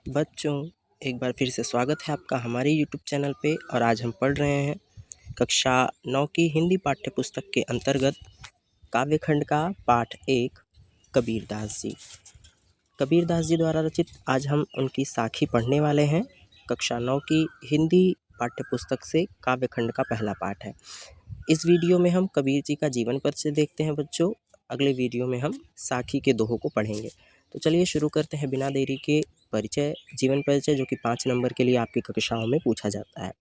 बच्चों, एक बार फिर से स्वागत है आपका हमारे यूट्यूब चैनल पे। और आज हम पढ़ रहे हैं कक्षा 9 की हिंदी पाठ्य पुस्तक के अंतर्गत काव्यखंड का पाठ 1 कबीरदास जी। कबीरदास जी द्वारा रचित आज हम उनकी साखी पढ़ने वाले हैं। कक्षा 9 की हिंदी पाठ्य पुस्तक से काव्यखंड का पहला पाठ है। इस वीडियो में हम कबीर जी का जीवन परिचय देखते हैं बच्चों। अगले वीडियो में हम साखी के दोहों को पढ़ेंगे। तो चलिए शुरू करते हैं बिना देरी के। परिचय, जीवन परिचय, जो कि 5 नंबर के लिए आपकी कक्षाओं में पूछा जाता है।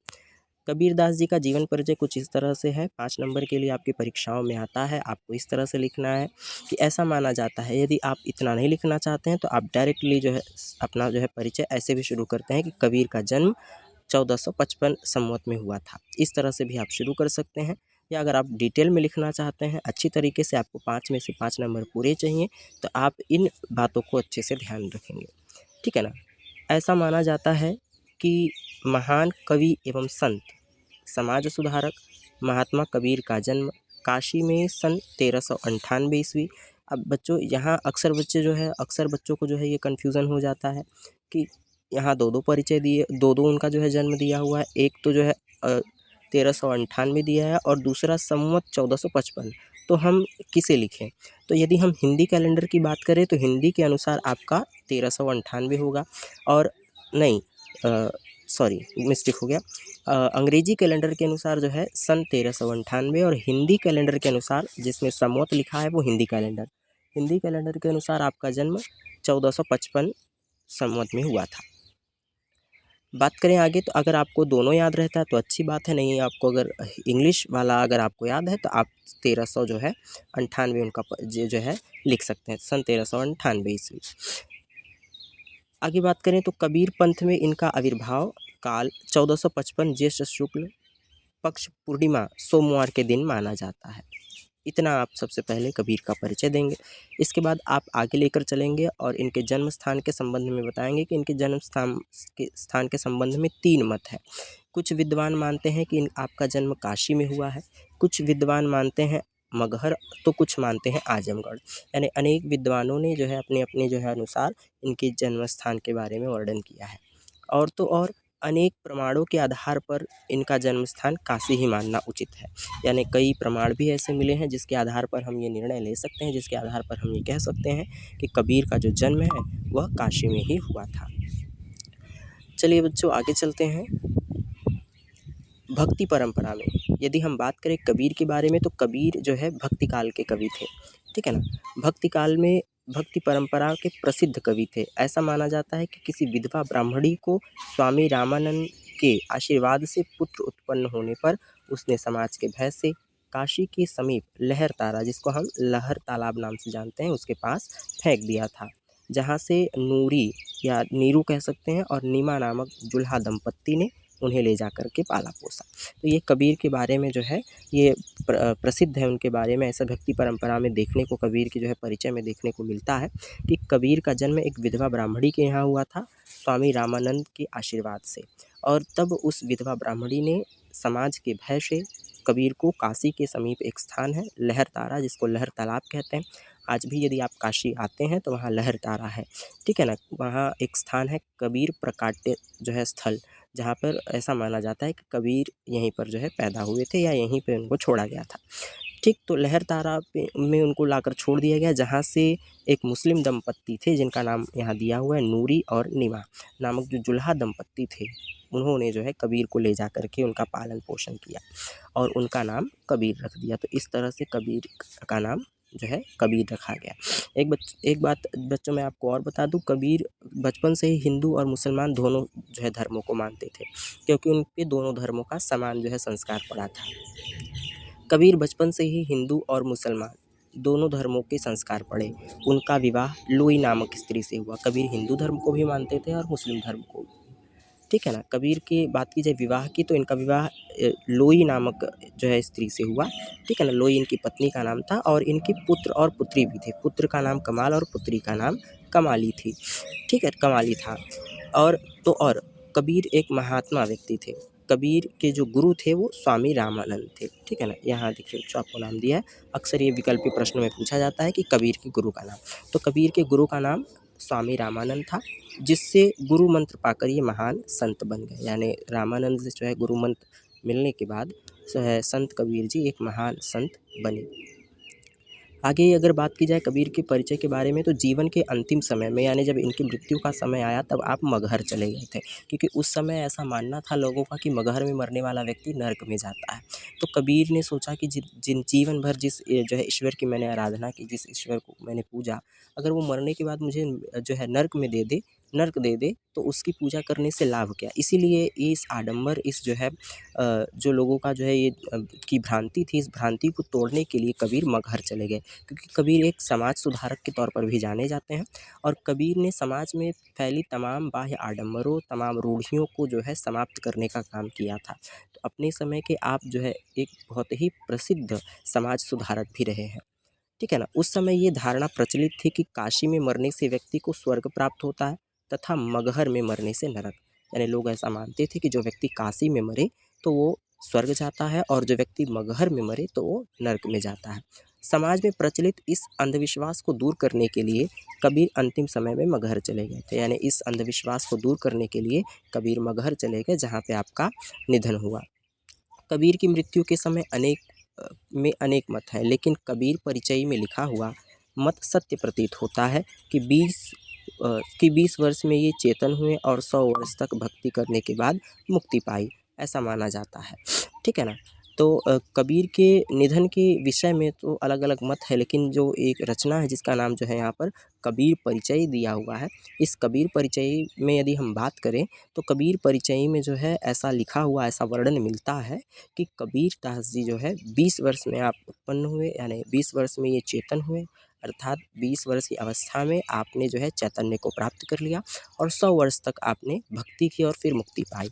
कबीरदास जी का जीवन परिचय कुछ इस तरह से है, 5 नंबर के लिए आपकी परीक्षाओं में आता है। आपको इस तरह से लिखना है कि ऐसा माना जाता है। यदि आप इतना नहीं लिखना चाहते हैं तो आप डायरेक्टली जो है अपना जो है परिचय ऐसे भी शुरू करते हैं कि कबीर का जन्म 1455 संवत में हुआ था। इस तरह से भी आप शुरू कर सकते हैं। या अगर आप डिटेल में लिखना चाहते हैं अच्छी तरीके से, आपको 5 में से 5 नंबर पूरे चाहिए, तो आप इन बातों को अच्छे से ध्यान रखेंगे, ठीक है ना। ऐसा माना जाता है कि महान कवि एवं संत, समाज सुधारक महात्मा कबीर का जन्म काशी में सन 1398 ईस्वी। अब बच्चों, यहाँ अक्सर बच्चों को जो है ये कन्फ्यूज़न हो जाता है कि यहाँ दो परिचय दिए, दो उनका जो है जन्म दिया हुआ है। एक तो जो है 1398 दिया है और दूसरा संवत 1455। तो हम किसे लिखें? तो यदि हम हिंदी कैलेंडर की बात करें तो हिंदी के अनुसार आपका 1398 होगा। और नहीं, सॉरी, मिस्टेक हो गया। अंग्रेजी कैलेंडर के अनुसार जो है सन 1398, और हिंदी कैलेंडर के अनुसार जिसमें संवत लिखा है वो हिंदी कैलेंडर के अनुसार आपका जन्म 1455 संवत में हुआ था। बात करें आगे, तो अगर आपको दोनों याद रहता है तो अच्छी बात है। नहीं, आपको अगर इंग्लिश वाला अगर आपको याद है तो आप 1300 जो है 98 उनका जो है लिख सकते हैं, सन 1398 ईस्वी। आगे बात करें तो कबीर पंथ में इनका आविर्भाव काल 1455 ज्येष्ठ शुक्ल पक्ष पूर्णिमा सोमवार के दिन माना जाता है। इतना आप सबसे पहले कबीर का परिचय देंगे। इसके बाद आप आगे लेकर चलेंगे और इनके जन्म स्थान के संबंध में बताएंगे कि इनके जन्म स्थान के संबंध में 3 मत है। कुछ विद्वान मानते हैं कि आपका जन्म काशी में हुआ है, कुछ विद्वान मानते हैं मगहर, तो कुछ मानते हैं आजमगढ़। यानी अनेक विद्वानों ने जो है अपने अपने जो है अनुसार इनके जन्म स्थान के बारे में वर्णन किया है। और तो और अनेक प्रमाणों के आधार पर इनका जन्म स्थान काशी ही मानना उचित है। यानी कई प्रमाण भी ऐसे मिले हैं जिसके आधार पर हम ये निर्णय ले सकते हैं, जिसके आधार पर हम ये कह सकते हैं कि कबीर का जो जन्म है वह काशी में ही हुआ था। चलिए बच्चों, आगे चलते हैं। भक्ति परंपरा में यदि हम बात करें कबीर के बारे में, तो कबीर जो है भक्ति काल के कवि थे, ठीक है ना। भक्ति काल में भक्ति परंपरा के प्रसिद्ध कवि थे। ऐसा माना जाता है कि किसी विधवा ब्राह्मणी को स्वामी रामानंद के आशीर्वाद से पुत्र उत्पन्न होने पर उसने समाज के भय से काशी के समीप लहर तारा, जिसको हम लहर तालाब नाम से जानते हैं, उसके पास फेंक दिया था, जहाँ से नूरी या नीरू कह सकते हैं और नीमा नामक जुल्हा दंपत्ति ने उन्हें ले जा कर के पाला पोसा। तो ये कबीर के बारे में जो है ये प्रसिद्ध है। उनके बारे में ऐसा भक्ति परंपरा में देखने को, कबीर के जो है परिचय में देखने को मिलता है कि कबीर का जन्म एक विधवा ब्राह्मणी के यहाँ हुआ था स्वामी रामानंद के आशीर्वाद से। और तब उस विधवा ब्राह्मणी ने समाज के भय से कबीर को काशी के समीप एक स्थान है लहर तारा, जिसको लहर तालाब कहते हैं। आज भी यदि आप काशी आते हैं तो वहाँ लहर तारा है, ठीक है ना। वहाँ एक स्थान है कबीर प्रकाट्य जो है स्थल, जहाँ पर ऐसा माना जाता है कि कबीर यहीं पर जो है पैदा हुए थे या यहीं पे उनको छोड़ा गया था, ठीक। तो लहर तारा में उनको लाकर छोड़ दिया गया, जहाँ से एक मुस्लिम दंपत्ति थे जिनका नाम यहाँ दिया हुआ है नूरी और नीमा नामक जो जुल्हा दंपत्ति थे, उन्होंने जो है कबीर को ले जा कर के उनका पालन पोषण किया और उनका नाम कबीर रख दिया। तो इस तरह से कबीर का नाम जो है कबीर रखा गया। एक बात बच्चों मैं आपको और बता दूं, कबीर बचपन से ही हिंदू और मुसलमान दोनों जो है धर्मों को मानते थे, क्योंकि उन पे दोनों धर्मों का समान जो है संस्कार पड़ा था। कबीर बचपन से ही हिंदू और मुसलमान दोनों धर्मों के संस्कार पड़े। उनका विवाह लोई नामक स्त्री से हुआ। कबीर हिंदू धर्म को भी मानते थे और मुस्लिम धर्म को भी, ठीक है ना। कबीर की बात की जाए विवाह की, तो इनका विवाह लोई नामक जो है स्त्री से हुआ, ठीक है ना। लोई इनकी पत्नी का नाम था और इनके पुत्र और पुत्री भी थे। पुत्र का नाम कमाल और पुत्री का नाम कमाली थी, ठीक है, कमाली था। और तो और कबीर एक महात्मा व्यक्ति थे। कबीर के जो गुरु थे वो स्वामी रामानंद थे, ठीक है ना। यहाँ देखिए बच्चों, आपको नाम दिया है। अक्सर ये विकल्पी प्रश्न में पूछा जाता है कि कबीर के गुरु का नाम, तो कबीर के गुरु का नाम स्वामी रामानंद था, जिससे गुरु मंत्र पाकर ये महान संत बन गए। यानी रामानंद से जो है गुरु मंत्र मिलने के बाद जो है संत कबीर जी एक महान संत बने। आगे अगर बात की जाए कबीर के परिचय के बारे में, तो जीवन के अंतिम समय में यानी जब इनकी मृत्यु का समय आया तब आप मगहर चले गए थे, क्योंकि उस समय ऐसा मानना था लोगों का कि मगहर में मरने वाला व्यक्ति नर्क में जाता है। तो कबीर ने सोचा कि जिन जीवन भर जिस जो है ईश्वर की मैंने आराधना की, जिस ईश्वर को मैंने पूजा, अगर वो मरने के बाद मुझे जो है नर्क दे दे तो उसकी पूजा करने से लाभ क्या। इसीलिए इस आडंबर, इस जो है जो लोगों का जो है ये की भ्रांति थी, इस भ्रांति को तोड़ने के लिए कबीर मगहर चले गए, क्योंकि कबीर एक समाज सुधारक के तौर पर भी जाने जाते हैं। और कबीर ने समाज में फैली तमाम बाह्य आडंबरों, तमाम रूढ़ियों को जो है समाप्त करने का काम किया था। तो अपने समय के आप जो है एक बहुत ही प्रसिद्ध समाज सुधारक भी रहे हैं, ठीक है ना। उस समय ये धारणा प्रचलित थी कि काशी में मरने से व्यक्ति को स्वर्ग प्राप्त होता है तथा मगहर में मरने से नरक। यानी लोग ऐसा मानते थे कि जो व्यक्ति काशी में मरे तो वो स्वर्ग जाता है, और जो व्यक्ति मगहर में मरे तो वो नरक में जाता है। समाज में प्रचलित इस अंधविश्वास को दूर करने के लिए कबीर अंतिम समय में मगहर चले गए थे। यानी इस अंधविश्वास को दूर करने के लिए कबीर मगहर चले गए, जहाँ पे आपका निधन हुआ। कबीर की मृत्यु के समय अनेक मत हैं, लेकिन कबीर परिचय में लिखा हुआ मत सत्य प्रतीत होता है कि 20 वर्ष में ये चेतन हुए और 100 वर्ष तक भक्ति करने के बाद मुक्ति पाई, ऐसा माना जाता है, ठीक है ना। तो कबीर के निधन के विषय में तो अलग अलग मत है, लेकिन जो एक रचना है जिसका नाम जो है यहाँ पर कबीर परिचय दिया हुआ है, इस कबीर परिचय में यदि हम बात करें तो कबीर परिचय में जो है ऐसा लिखा हुआ, ऐसा वर्णन मिलता है कि कबीर दास जी जो है 20 वर्ष में आप उत्पन्न हुए, यानी 20 वर्ष में ये चेतन हुए, अर्थात 20 वर्ष की अवस्था में आपने जो है चैतन्य को प्राप्त कर लिया और 100 वर्ष तक आपने भक्ति की और फिर मुक्ति पाई।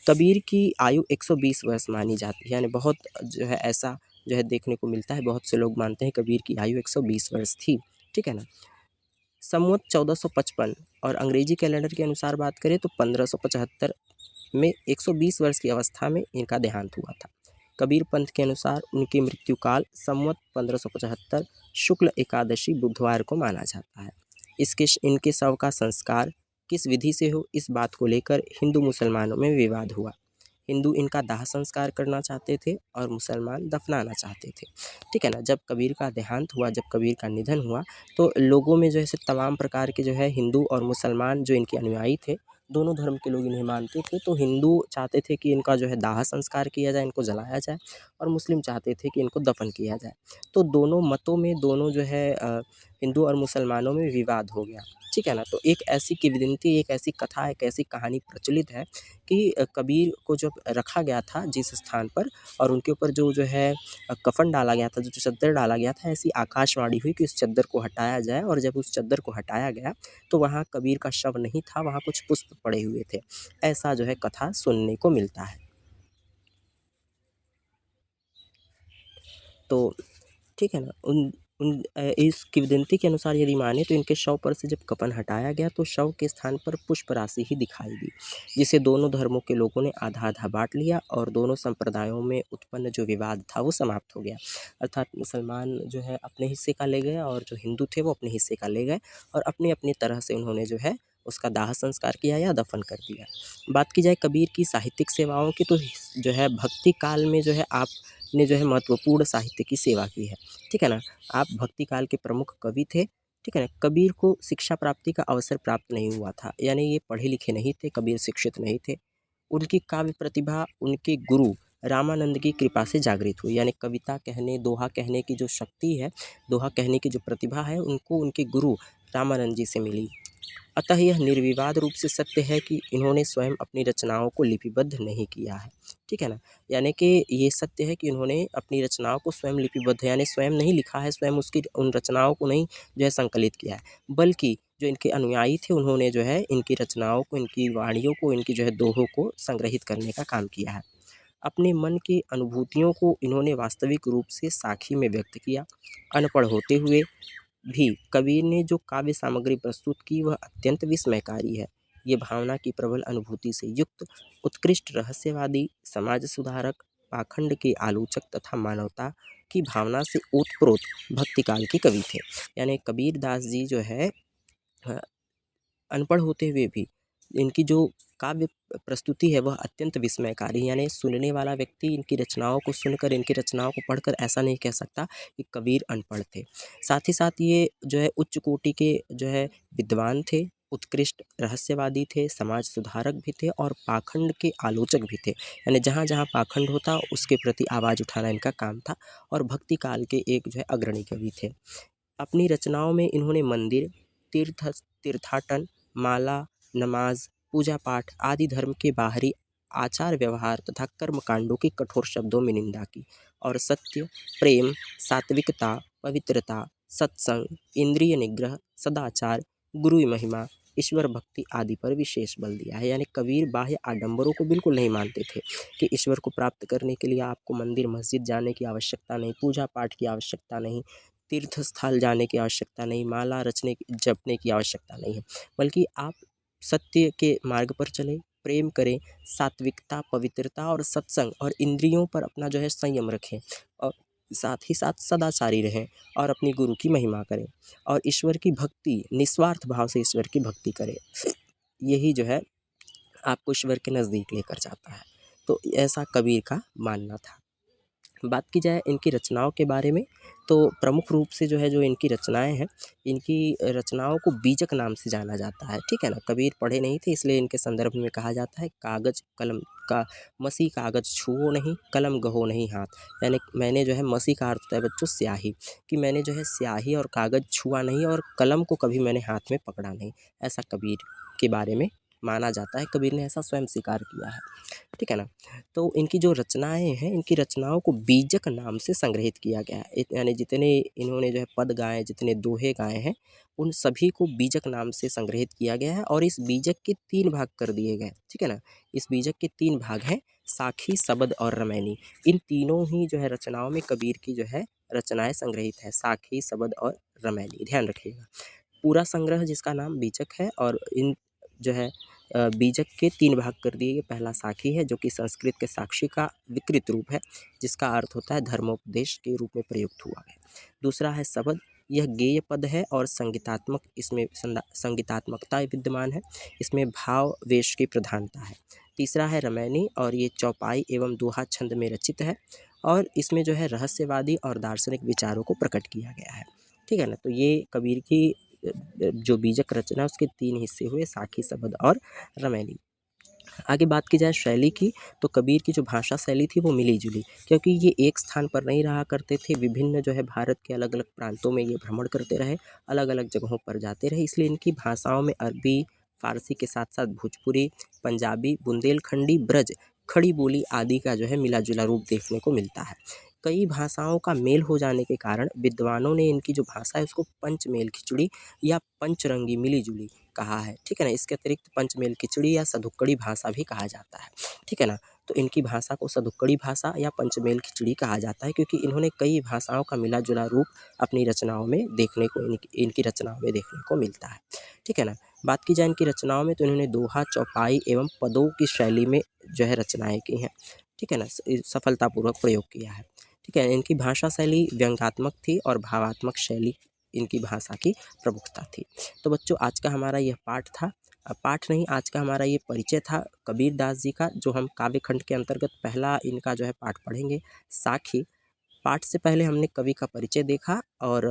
कबीर की आयु 120 वर्ष मानी जाती है, यानी बहुत जो है ऐसा जो है देखने को मिलता है, बहुत से लोग मानते हैं कबीर की आयु 120 वर्ष थी, ठीक है ना। संवत 1455 और अंग्रेजी कैलेंडर के अनुसार बात करें तो 1575 में 120 वर्ष की अवस्था में इनका देहांत हुआ था। कबीर पंथ के अनुसार उनकी मृत्यु काल संवत 1575 शुक्ल एकादशी बुधवार को माना जाता है। इनके शव का संस्कार किस विधि से हो, इस बात को लेकर हिंदू मुसलमानों में विवाद हुआ। हिंदू इनका दाह संस्कार करना चाहते थे और मुसलमान दफनाना चाहते थे, ठीक है ना। जब कबीर का देहांत हुआ, जब कबीर का निधन हुआ, तो लोगों में जो है तमाम प्रकार के जो है हिंदू और मुसलमान जो इनके अनुयायी थे, दोनों धर्म के लोग इन्हें मानते थे। तो हिंदू चाहते थे कि इनका जो है दाह संस्कार किया जाए, इनको जलाया जाए, और मुस्लिम चाहते थे कि इनको दफन किया जाए। तो दोनों मतों में, दोनों जो है हिंदू और मुसलमानों में विवाद हो गया, ठीक है ना। तो एक ऐसी किंवदंती, एक ऐसी कथा, एक ऐसी कहानी प्रचलित है कि कबीर को जब रखा गया था जिस स्थान पर, और उनके ऊपर जो है कफन डाला गया था, जो चद्दर डाला गया था, ऐसी आकाशवाणी हुई कि उस चद्दर को हटाया जाए। और जब उस चद्दर को हटाया गया तो वहाँ कबीर का शव नहीं था, वहाँ कुछ पुष्प पड़े हुए थे, ऐसा जो है कथा सुनने को मिलता है। तो ठीक है ना। इस किंवदंती के अनुसार यदि माने तो इनके शव पर से जब कफन हटाया गया तो शव के स्थान पर पुष्प राशि ही दिखाई दी, जिसे दोनों धर्मों के लोगों ने आधा आधा बांट लिया और दोनों संप्रदायों में उत्पन्न जो विवाद था वो समाप्त हो गया। अर्थात मुसलमान जो है अपने हिस्से का ले गए और जो हिंदू थे वो अपने हिस्से का ले गए, और अपनी अपनी तरह से उन्होंने जो है उसका दाह संस्कार किया या दफन कर दिया। बात की जाए कबीर की साहित्यिक सेवाओं की, तो जो है भक्ति काल में जो है आपने जो है महत्वपूर्ण साहित्य की सेवा की है, ठीक है ना। आप भक्ति काल के प्रमुख कवि थे, ठीक है ना। कबीर को शिक्षा प्राप्ति का अवसर प्राप्त नहीं हुआ था, यानी ये पढ़े लिखे नहीं थे, कबीर शिक्षित नहीं थे। उनकी काव्य प्रतिभा उनके गुरु रामानंद की कृपा से जागृत हुई, यानी कविता कहने, दोहा कहने की जो शक्ति है, दोहा कहने की जो प्रतिभा है, उनको उनके गुरु रामानंद जी से मिली। अतः यह निर्विवाद रूप से सत्य है कि इन्होंने स्वयं अपनी रचनाओं को लिपिबद्ध नहीं किया है, ठीक है ना। यानी कि ये सत्य है कि इन्होंने अपनी रचनाओं को स्वयं लिपिबद्ध, यानी स्वयं नहीं लिखा है, स्वयं उसकी उन रचनाओं को नहीं जो है संकलित किया है, बल्कि जो इनके अनुयायी थे उन्होंने जो है इनकी रचनाओं को, इनकी वाणियों को, इनकी जो है दोहों को संग्रहित करने का काम किया है। अपने मन की अनुभूतियों को इन्होंने वास्तविक रूप से साखी में व्यक्त किया। अनपढ़ होते हुए भी कबीर ने जो काव्य सामग्री प्रस्तुत की वह अत्यंत विस्मयकारी है। ये भावना की प्रबल अनुभूति से युक्त, उत्कृष्ट रहस्यवादी, समाज सुधारक, पाखंड के आलोचक तथा मानवता की भावना से ओतप्रोत भक्तिकाल के कवि थे। यानी कबीर दास जी जो है अनपढ़ होते हुए भी इनकी जो काव्य प्रस्तुति है वह अत्यंत विस्मयकारी, यानी सुनने वाला व्यक्ति इनकी रचनाओं को सुनकर, इनकी रचनाओं को पढ़कर ऐसा नहीं कह सकता कि कबीर अनपढ़ थे। साथ ही साथ ये जो है उच्च कोटि के जो है विद्वान थे, उत्कृष्ट रहस्यवादी थे, समाज सुधारक भी थे और पाखंड के आलोचक भी थे। यानी जहाँ-जहाँ पाखंड होता उसके प्रति आवाज़ उठाना इनका काम था और भक्ति काल के एक जो है अग्रणी कवि थे। अपनी रचनाओं में इन्होंने मंदिर, तीर्थाटन, माला, नमाज, पूजा पाठ आदि धर्म के बाहरी आचार व्यवहार तथा कर्म कांडों की कठोर शब्दों में निंदा की और सत्य, प्रेम, सात्विकता, पवित्रता, सत्संग, इंद्रिय निग्रह, सदाचार, गुरु महिमा, ईश्वर भक्ति आदि पर विशेष बल दिया है। यानी कबीर बाह्य आडंबरों को बिल्कुल नहीं मानते थे कि ईश्वर को प्राप्त करने के लिए आपको मंदिर मस्जिद जाने की आवश्यकता नहीं, पूजा पाठ की आवश्यकता नहीं, तीर्थ स्थल जाने की आवश्यकता नहीं, माला रचने जपने की आवश्यकता नहीं है, बल्कि आप सत्य के मार्ग पर चलें, प्रेम करें, सात्विकता, पवित्रता और सत्संग और इंद्रियों पर अपना जो है संयम रखें और साथ ही साथ सदाचारी रहें और अपनी गुरु की महिमा करें और ईश्वर की भक्ति निस्वार्थ भाव से ईश्वर की भक्ति करें। यही जो है आपको ईश्वर के नज़दीक लेकर जाता है। तो ऐसा कबीर का मानना था। बात की जाए इनकी रचनाओं के बारे में, तो प्रमुख रूप से जो है जो इनकी रचनाएँ हैं, इनकी रचनाओं को बीजक नाम से जाना जाता है, ठीक है ना? कबीर पढ़े नहीं थे इसलिए इनके संदर्भ में कहा जाता है कागज़ कलम का मसी कागज़ छुओ नहीं, कलम गहो नहीं हाथ। यानी मैंने जो है मसी का अर्थ होता है बच्चों स्याही, कि मैंने जो है स्याही और कागज़ छुआ नहीं और कलम को कभी मैंने हाथ में पकड़ा नहीं। ऐसा कबीर के बारे में माना जाता है, कबीर ने ऐसा स्वयं स्वीकार किया है, ठीक है ना? तो इनकी जो रचनाएँ हैं, इनकी रचनाओं को बीजक नाम से संग्रहित किया गया है। यानी जितने इन्होंने जो है पद गाए, जितने दोहे गाए हैं, उन सभी को बीजक नाम से संग्रहित किया गया है और इस बीजक के 3 भाग कर दिए गए, ठीक है ना? इस बीजक के 3 भाग हैं, साखी, सबद और रमैनी। इन तीनों ही जो है रचनाओं में कबीर की जो है रचनाएँ संग्रहित है, साखी, सबद और रमैनी, ध्यान रखिएगा। पूरा संग्रह जिसका नाम बीजक है और इन जो है बीजक के 3 भाग कर दिए गए। पहला साखी है जो कि संस्कृत के साक्षी का विकृत रूप है, जिसका अर्थ होता है धर्मोपदेश के रूप में प्रयुक्त हुआ है। दूसरा है सबद, यह गेय पद है और संगीतात्मक, इसमें संगीतात्मकता विद्यमान है, इसमें भाव वेश की प्रधानता है। तीसरा है रमैनी और ये चौपाई एवं दोहा छंद में रचित है और इसमें जो है रहस्यवादी और दार्शनिक विचारों को प्रकट किया गया है, ठीक है ना? तो ये कबीर की जो बीजक रचना है उसके 3 हिस्से हुए, साखी, सबद और रमैनी। आगे बात की जाए शैली की, तो कबीर की जो भाषा शैली थी वो मिली-जुली, क्योंकि ये एक स्थान पर नहीं रहा करते थे, विभिन्न जो है भारत के अलग-अलग प्रांतों में ये भ्रमण करते रहे, अलग-अलग जगहों पर जाते रहे, इसलिए इनकी भाषाओं में अरबी, फ़ारसी के साथ-साथ भोजपुरी, पंजाबी, बुंदेलखंडी, ब्रज, खड़ी बोली आदि का जो है मिला-जुला रूप देखने को मिलता है। कई भाषाओं का मेल हो जाने के कारण विद्वानों ने इनकी जो भाषा है उसको पंचमेल खिचड़ी या पंचरंगी मिली-जुली कहा है, ठीक है ना? इसके अतिरिक्त पंचमेल खिचड़ी या सधुक्कड़ी भाषा भी कहा जाता है, ठीक है ना? तो इनकी भाषा को सधुक्कड़ी भाषा या पंचमेल खिचड़ी कहा जाता है क्योंकि इन्होंने कई भाषाओं का मिला-जुला रूप अपनी रचनाओं में देखने को इनकी रचनाओं में देखने को मिलता है, ठीक है ना? बात की जाए इनकी रचनाओं में, तो इन्होंने दोहा, चौपाई एवं पदों की शैली में जो है रचनाएँ की हैं, ठीक है ना? सफलतापूर्वक प्रयोग किया है, ठीक है? इनकी भाषा शैली व्यंग्यात्मक थी और भावात्मक शैली इनकी भाषा की प्रमुखता थी। तो बच्चों आज का हमारा यह पाठ था, पाठ नहीं, आज का हमारा ये परिचय था कबीर दास जी का, जो हम काव्य खंड के अंतर्गत पहला इनका जो है पाठ पढ़ेंगे, साखी। पाठ से पहले हमने कवि का परिचय देखा और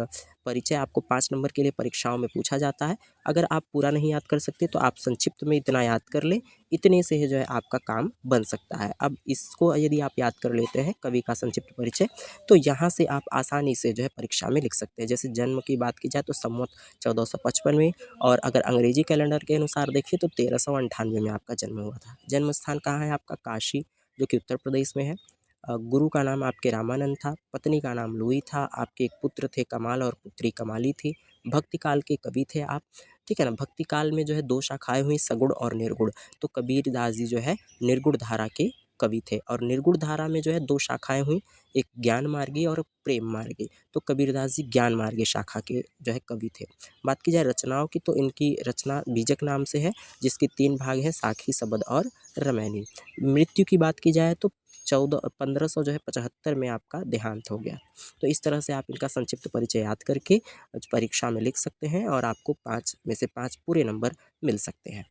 परिचय आपको 5 नंबर के लिए परीक्षाओं में पूछा जाता है। अगर आप पूरा नहीं याद कर सकते तो आप संक्षिप्त में इतना याद कर लें, इतने से ही जो है आपका काम बन सकता है। अब इसको यदि आप याद कर लेते हैं कवि का संक्षिप्त परिचय, तो यहाँ से आप आसानी से जो है परीक्षा में लिख सकते हैं। जैसे जन्म की बात की जाए तो संवत 1455 में, और अगर अंग्रेजी कैलेंडर के अनुसार देखें तो 1398 में आपका जन्म हुआ था। जन्म स्थान कहाँ है आपका? काशी, जो कि उत्तर प्रदेश में है। गुरु का नाम आपके रामानंद था, पत्नी का नाम लुई था, आपके एक पुत्र थे कमाल और पुत्री कमाली थी, भक्ति काल के कवि थे आप, ठीक है ना? भक्ति काल में जो है 2 शाखाएं हुई, सगुण और निर्गुण। तो कबीर दास जी जो है निर्गुण धारा के कवि थे। और निर्गुण धारा में जो है 2 शाखाएँ हुई, एक ज्ञान मार्गी और प्रेम मार्गी। तो कबीरदास जी ज्ञान मार्गी शाखा के जो है कवि थे। बात की जाए रचनाओं की, तो इनकी रचना बीजक नाम से है, जिसके 3 भाग हैं, साखी, सबद और रामायणी। मृत्यु की बात की जाए तो 1500 जो है 75 में आपका देहांत हो गया। तो इस तरह से आप इनका संक्षिप्त परिचय याद करके परीक्षा में लिख सकते हैं और आपको 5 में से 5 पूरे नंबर मिल सकते हैं।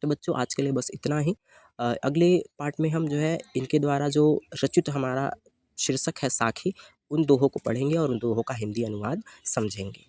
तो बच्चों आज के लिए बस इतना ही। अगले पार्ट में हम जो है इनके द्वारा जो रचित हमारा शीर्षक है साखी, उन दोहों को पढ़ेंगे और उन दोहों का हिंदी अनुवाद समझेंगे।